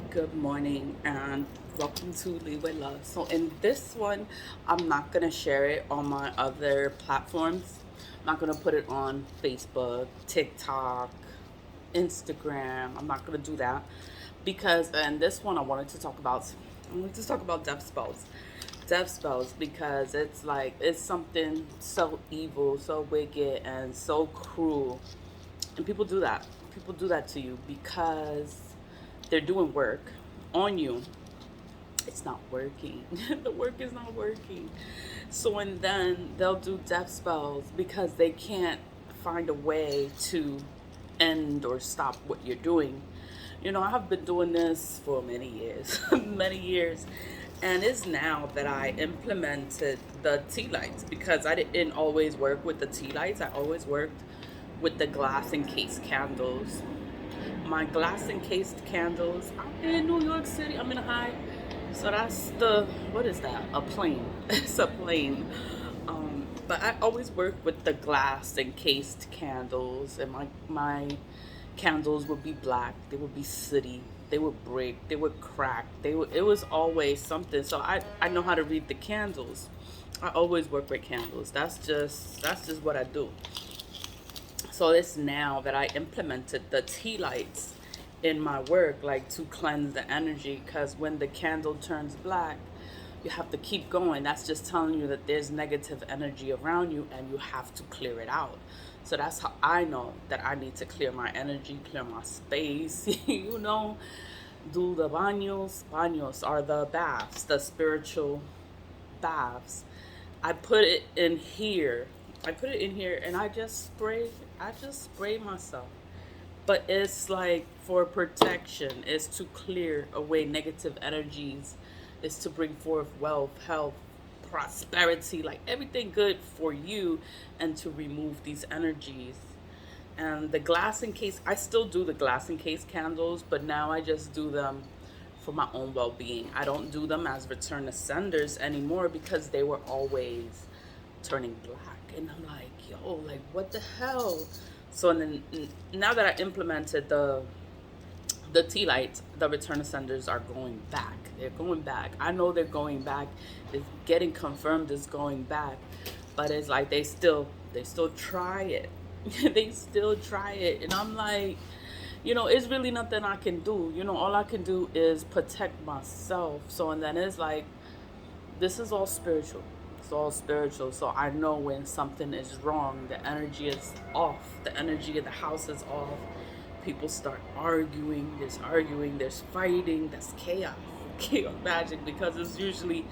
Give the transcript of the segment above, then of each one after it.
Good morning and welcome to Lead with Love. So in this one, I'm not gonna share it on my other platforms. I'm not gonna put it on Facebook, TikTok, Instagram. I'm not gonna do that because in this one I wanted to talk about death spells. Death spells because it's like it's something so evil, so wicked and so cruel. And people do that. People do that to you because they're doing work on you. It's not working. The work is not working. So, and then they'll do death spells because they can't find a way to end or stop what you're doing. I have been doing this for many years, many years. And it's now that I implemented the tea lights because I didn't always work with the tea lights. I always worked with the glass encased candles. My glass encased candles. I'm in New York City. I'm in a high. So that's what is that? A plane. It's a plane. But I always work with the glass encased candles, and my candles would be black. They would be sooty. They would break. They would crack. It was always something. So I know how to read the candles. I always work with candles. That's just what I do. So it's now that I implemented the tea lights in my work, like to cleanse the energy. Because when the candle turns black, you have to keep going. That's just telling you that there's negative energy around you and you have to clear it out. So that's how I know that I need to clear my energy, clear my space, do the baños. Baños are the baths, the spiritual baths. I put it in here. I put it in here and I just spray myself. But it's like for protection, it's to clear away negative energies, it's to bring forth wealth, health, prosperity, like everything good for you, and to remove these energies. And the glass encased, I still do the glass encased candles, but now I just do them for my own well being. I don't do them as return to senders anymore because they were always turning black. And I'm like, yo, like, what the hell? So, and then now that I implemented the tea lights, the return to senders are going back. They're going back. I know they're going back. It's getting confirmed it's going back. But it's like they still try it. They still try it. And I'm like, it's really nothing I can do. All I can do is protect myself. So and then it's like this is all spiritual. It's all spiritual. So I know when something is wrong, the energy is off. The energy of the house is off. People start arguing, there's fighting, there's chaos. Chaos magic because it's usually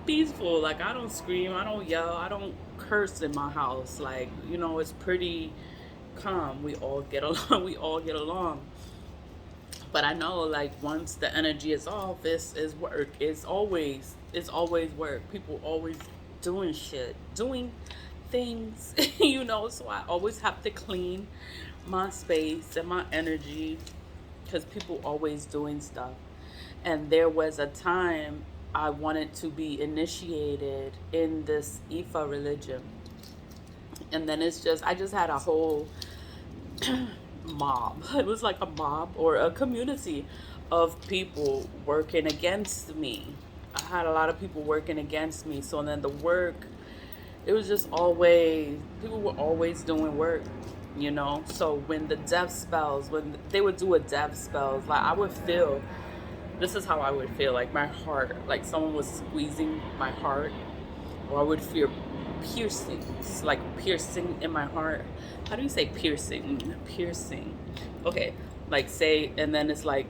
peaceful. Like I don't scream, I don't yell, I don't curse in my house. Like, it's pretty calm. We all get along, we all get along. But I know like once the energy is off, it's work. It's always work. People always doing shit, doing things, so I always have to clean my space and my energy because people always doing stuff. And there was a time I wanted to be initiated in this Ifa religion. And then I just had a whole mob. It was like a mob or a community of people working against me. I had a lot of people working against me. So then the work, it was just always, people were always doing work. So when the death spells, when they would do a death spells, like I would feel, this is how I would feel, like my heart, like someone was squeezing my heart, or I would feel piercings, like piercing in my heart. How do you say piercing? Piercing. Okay, like say, and then it's like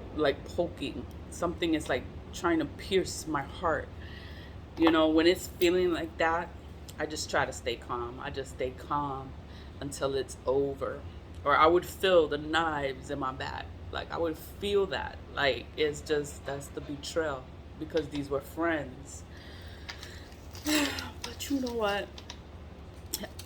poking. Something is like trying to pierce my heart. When it's feeling like that, I just try to stay calm. I just stay calm until it's over. Or I would feel the knives in my back. Like I would feel that. Like that's the betrayal because these were friends. But you know what?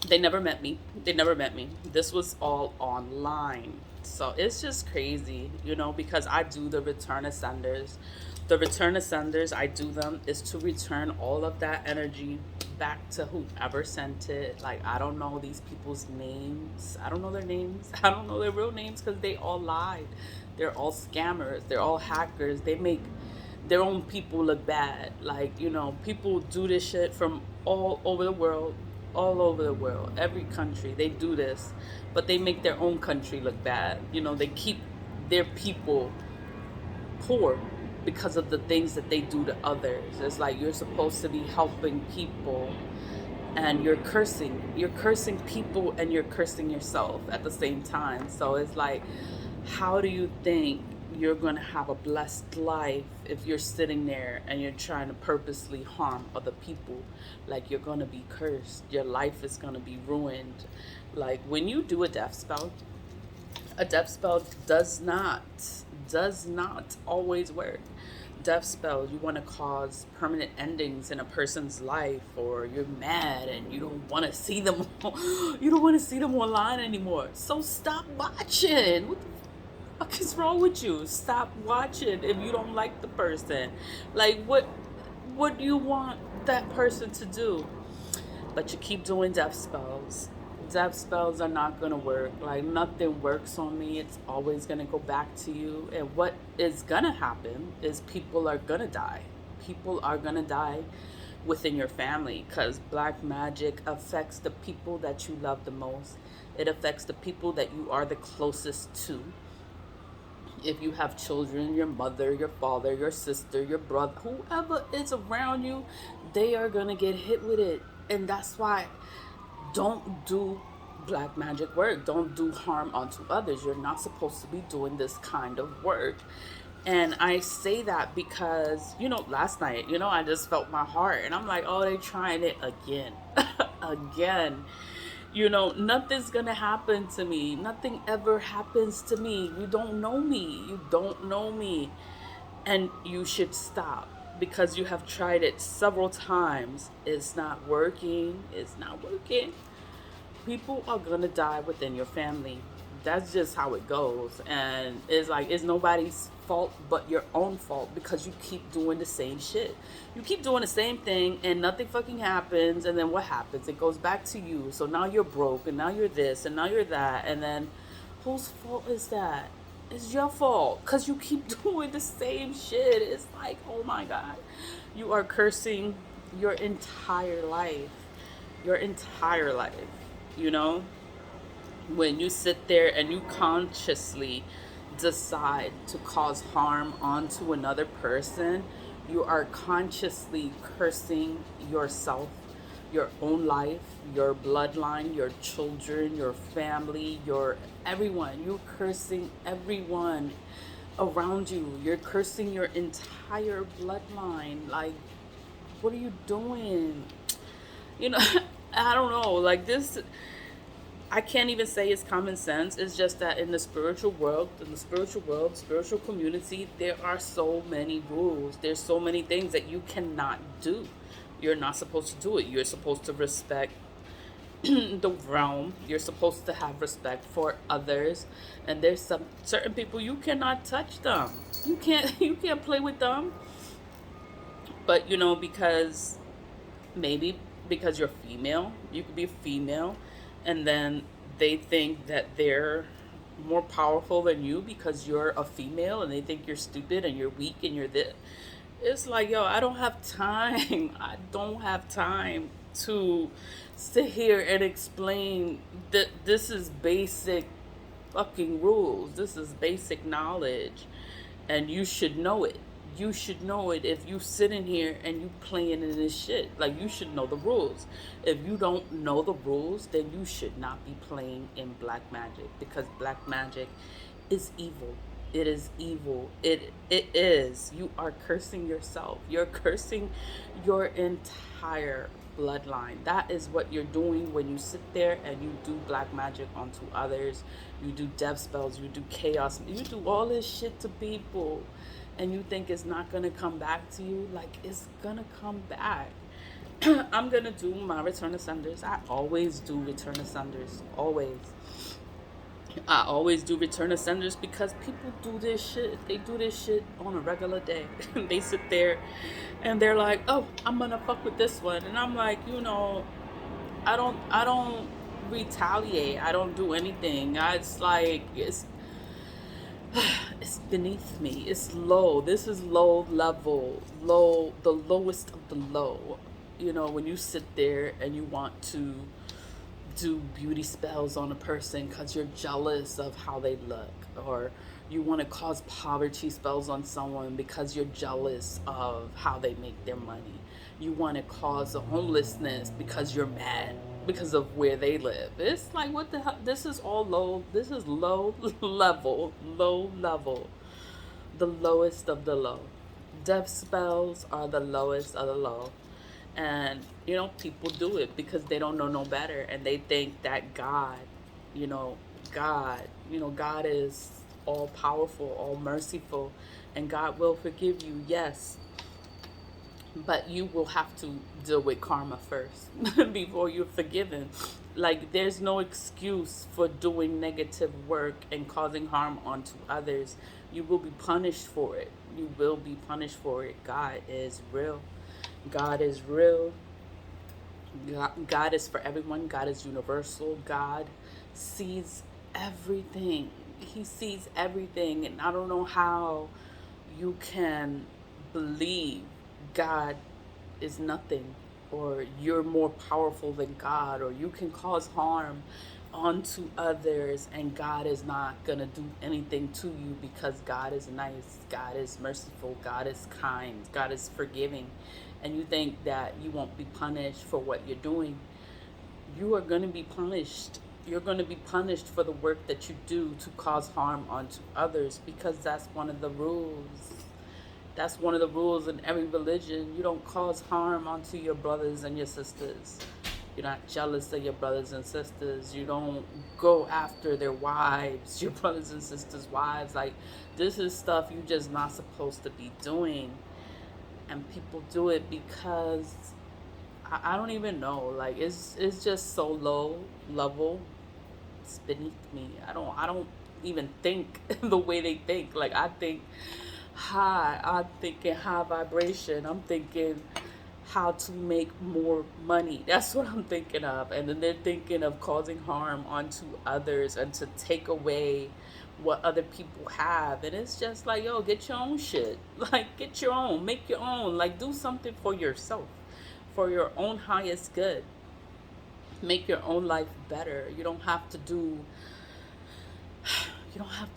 They never met me. They never met me. This was all online. So it's just crazy, because I do the return ascenders. The return ascenders, I do them is to return all of that energy back to whoever sent it. Like, I don't know these people's names. I don't know their names. I don't know their real names because they all lied. They're all scammers. They're all hackers. They make their own people look bad. Like, people do this shit from all over the world, every country. They do this, but they make their own country look bad. They keep their people poor because of the things that they do to others. It's like you're supposed to be helping people and you're cursing. You're cursing people and you're cursing yourself at the same time. So it's like, how do you think you're going to have a blessed life if you're sitting there and you're trying to purposely harm other people? Like, you're going to be cursed. Your life is going to be ruined. Like, when you do a death spell does not always work. Death spells, you want to cause permanent endings in a person's life, or you're mad and you don't want to see them you don't want to see them online anymore. So stop watching. What the fuck is wrong with you? Stop watching if you don't like the person. Like, what do you want that person to do? But you keep doing death spells. Death spells are not going to work. Like, nothing works on me. It's always going to go back to you. And what is going to happen is people are going to die. People are going to die within your family, because black magic affects the people that you love the most. It affects the people that you are the closest to. If you have children, your mother, your father, your sister, your brother, whoever is around you, they are going to get hit with it. And that's why, don't do black magic work. Don't do harm onto others. You're not supposed to be doing this kind of work. And I say that because, last night, I just felt my heart and I'm like, oh, they trying it again. Again. Nothing's gonna happen to me. Nothing ever happens to me. You don't know me. You don't know me. And you should stop, because you have tried it several times. It's not working. It's not working. People are gonna die within your family. That's just how it goes. And it's like, it's nobody's fault but your own fault, because you keep doing the same shit. You keep doing the same thing and nothing fucking happens. And then what happens? It goes back to you. So now you're broke, and now you're this, and now you're that. And then whose fault is that? It's your fault, because you keep doing the same shit. It's like, oh my God. You are cursing your entire life. Your entire life. When you sit there and you consciously decide to cause harm onto another person, you are consciously cursing yourself, your own life, your bloodline, your children, your family, your everyone. You're cursing everyone around you. You're cursing your entire bloodline. Like, what are you doing? I don't know. Like, this, I can't even say it's common sense. It's just that in the spiritual world, spiritual community, there are so many rules. There's so many things that you cannot do. You're not supposed to do it. You're supposed to respect the realm. You're supposed to have respect for others. And there's some certain people, you cannot touch them. You can't play with them. But because maybe because you're female, you could be female, and then they think that they're more powerful than you because you're a female, and they think you're stupid and you're weak and you're this. It's like, yo, I don't have time. I don't have time to sit here and explain that this is basic fucking rules. This is basic knowledge, and you should know it. You should know it. If you sit in here and you playing in this shit, like, you should know the rules. If you don't know the rules, then you should not be playing in black magic, because black magic is evil. It is evil. It is. You are cursing yourself. You're cursing your entire bloodline. That is what you're doing when you sit there and you do black magic onto others. You do death spells. You do chaos. You do all this shit to people, and you think it's not gonna come back to you. Like, it's gonna come back. I'm gonna do my return ascenders. I always do return ascenders. Always. I always do return to senders because people do this shit. They do this shit on a regular day. They sit there and they're like, "Oh, I'm gonna fuck with this one," and I'm like, I don't retaliate. I don't do anything. It's like it's beneath me. It's low. This is low level, low, the lowest of the low. When you sit there and you want to do beauty spells on a person because you're jealous of how they look, or you want to cause poverty spells on someone because you're jealous of how they make their money. You want to cause a homelessness because you're mad because of where they live. It's like, what the hell? This is all low. This is low level, low level, the lowest of the low. Death spells are the lowest of the low. And, people do it because they don't know no better. And they think that you know, God is all powerful, all merciful, and God will forgive you, yes. But you will have to deal with karma first before you're forgiven. Like, there's no excuse for doing negative work and causing harm onto others. You will be punished for it. You will be punished for it. God is real. God is real. God is for everyone. God is universal. God sees everything. He sees everything. And I don't know how you can believe God is nothing, or you're more powerful than God, or you can cause harm onto others and God is not going to do anything to you because God is nice, God is merciful, God is kind, God is forgiving, and you think that you won't be punished for what you're doing. You are going to be punished. You're going to be punished for the work that you do to cause harm onto others, because that's one of the rules. That's one of the rules in every religion. You don't cause harm onto your brothers and your sisters. You're not jealous of your brothers and sisters. You don't go after their wives, your brothers and sisters' wives. Like, this is stuff you just not supposed to be doing. And people do it because I don't even know. Like, it's just so low level. It's beneath me. I don't even think the way they think. Like, I think high. I'm thinking high vibration. I'm thinking how to make more money. That's what I'm thinking of. And then they're thinking of causing harm onto others and to take away what other people have. And it's just like, yo, get your own shit. Like, get your own, make your own. Like, do something for yourself, for your own highest good. Make your own life better. You don't have to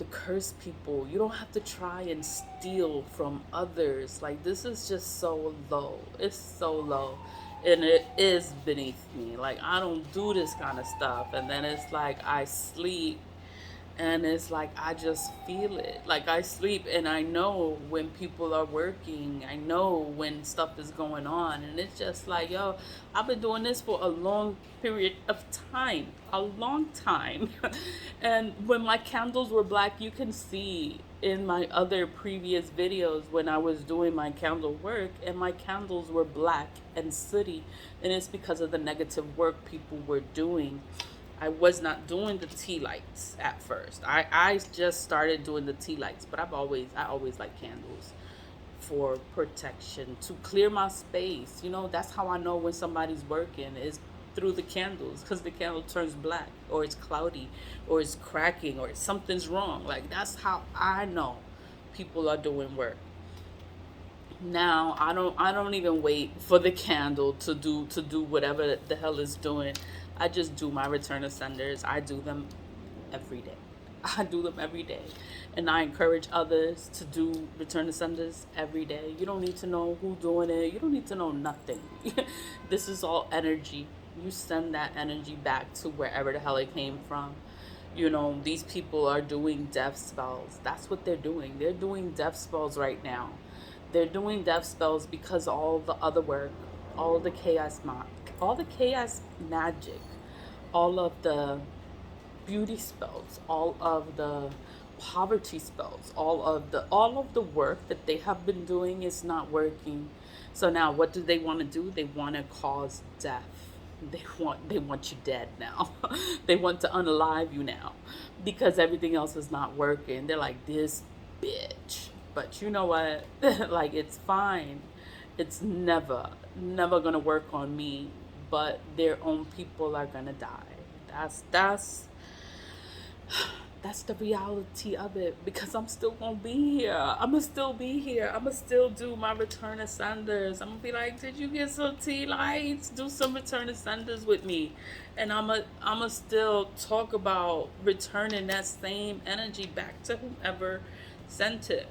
curse people. You don't have to try and steal from others. Like, this is just so low. It's so low. And it is beneath me. Like, I don't do this kind of stuff. And then it's like I sleep and it's like I just feel it. Like, I sleep and I know when people are working. I know when stuff is going on, and it's just like, yo, I've been doing this for a long period of time, a long time. And when my candles were black, you can see in my other previous videos when I was doing my candle work, and my candles were black and sooty, and it's because of the negative work people were doing. I was not doing the tea lights at first. I just started doing the tea lights, but I always like candles for protection, to clear my space. That's how I know when somebody's working, is through the candles, because the candle turns black, or it's cloudy, or it's cracking, or something's wrong. Like, that's how I know people are doing work. Now I don't even wait for the candle to do whatever the hell is doing. I just do my return of senders. I do them every day. I do them every day. And I encourage others to do return of senders every day. You don't need to know who's doing it. You don't need to know nothing. This is all energy. You send that energy back to wherever the hell it came from. These people are doing death spells. That's what they're doing. They're doing death spells right now. They're doing death spells because all the other work, all the all the chaos magic, all of the beauty spells, all of the poverty spells, all of the work that they have been doing is not working. So now what do they want to do? They want to cause death. They want you dead now. They want to unalive you now because everything else is not working. They're like, this bitch. But you know what? Like, it's fine. It's never gonna work on me. But their own people are gonna die. That's the reality of it, because I'm still gonna be here. I'm gonna still be here. I'm gonna still do my return of senders. I'm gonna be like, did you get some tea lights? Do some return of senders with me, and I'm gonna still talk about returning that same energy back to whomever sent it.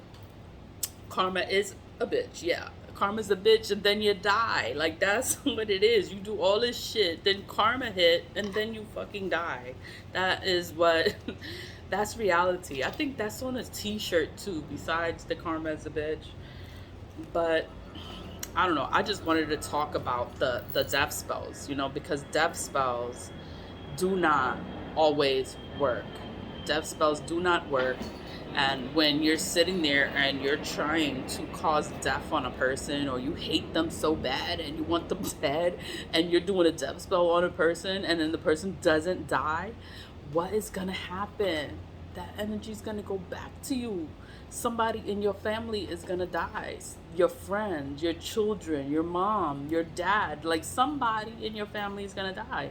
Karma is a bitch, yeah. Karma's a bitch, and then you die. Like, that's what it is. You do all this shit, then karma hit, and then you fucking die. That is what. That's reality. I think that's on a t-shirt too, besides the karma is a bitch. But I don't know. I just wanted to talk about the death spells, because death spells do not always work. Death spells do not work. And when you're sitting there and you're trying to cause death on a person, or you hate them so bad and you want them dead, and you're doing a death spell on a person and then the person doesn't die, what is going to happen? That energy is going to go back to you. Somebody in your family is going to die. Your friend, your children, your mom, your dad, like somebody in your family is going to die.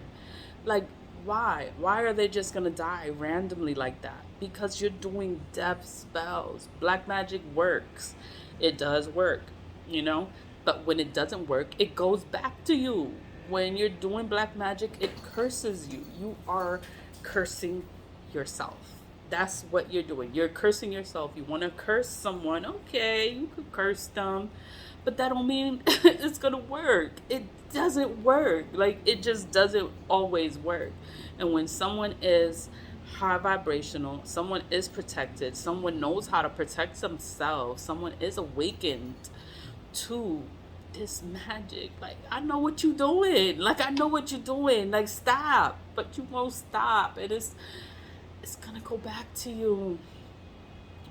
Like, why? Why are they just gonna die randomly like that? Because you're doing death spells. Black magic works. It does work, you know? But when it doesn't work, it goes back to you. When you're doing black magic, it curses you. You are cursing yourself. That's what you're doing. You're cursing yourself. You want to curse someone, okay, you could curse them, but that don't mean it's gonna work. It doesn't work. Like, it just doesn't always work. And when someone is high vibrational, someone is protected, someone knows how to protect themselves, someone is awakened to this magic. Like, I know what you're doing. Like, I know what you're doing. Like, stop. But you won't stop. It's gonna go back to you.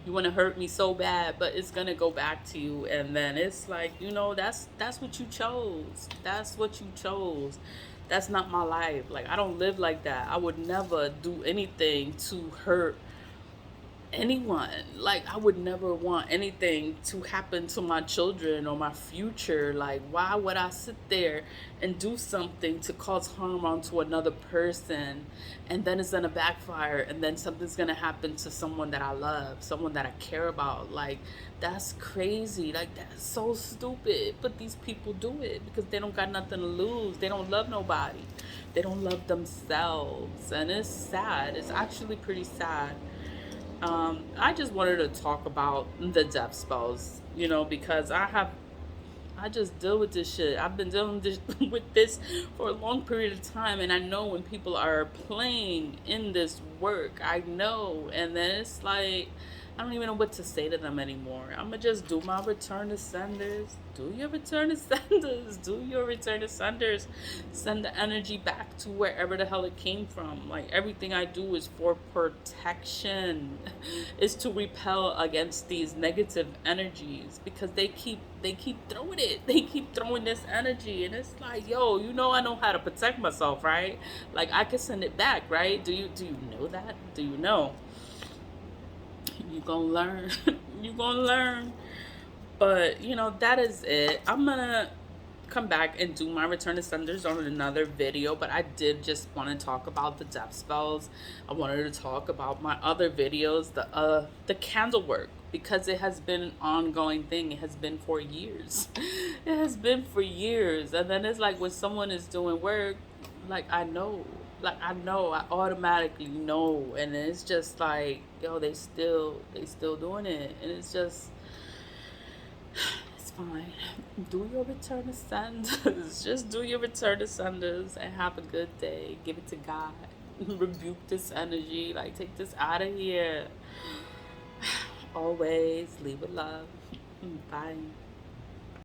You want to hurt me so bad, but it's gonna go back to you. And then it's like, that's what you chose. That's what you chose. That's not my life. Like, I don't live like that. I would never do anything to hurt anyone. Like, I would never want anything to happen to my children or my future. Like, why would I sit there and do something to cause harm onto another person, and then it's gonna backfire, and then something's gonna happen to someone that I love, someone that I care about? Like, that's crazy. Like, that's so stupid. But these people do it because they don't got nothing to lose. They don't love nobody. They don't love themselves. And it's sad. It's actually pretty sad. I just wanted to talk about the death spells, because I just deal with this shit. I've been dealing with this for a long period of time, and I know when people are playing in this work, I know, and then it's like, I don't even know what to say to them anymore. I'm gonna just do my return to senders. Do your return to senders. Do your return to senders. Send the energy back to wherever the hell it came from. Like, everything I do is for protection. Is to repel against these negative energies, because they keep throwing it. They keep throwing this energy, and it's like, yo, I know how to protect myself, right? Like, I can send it back, right? Do you know that? Do you know? You gonna learn. You gonna learn. But that is it. I'm gonna come back and do my return to senders on another video, but I did just want to talk about the death spells. I wanted to talk about my other videos, the candle work, because it has been an ongoing thing. It has been for years. It has been for years. And then it's like, when someone is doing work, like, I know, I automatically know. And it's just like, yo, they still doing it. And it's just, it's fine. Do your return to senders. Just do your return to senders and have a good day. Give it to God. Rebuke this energy. Like, take this out of here. Always leave with love. Bye.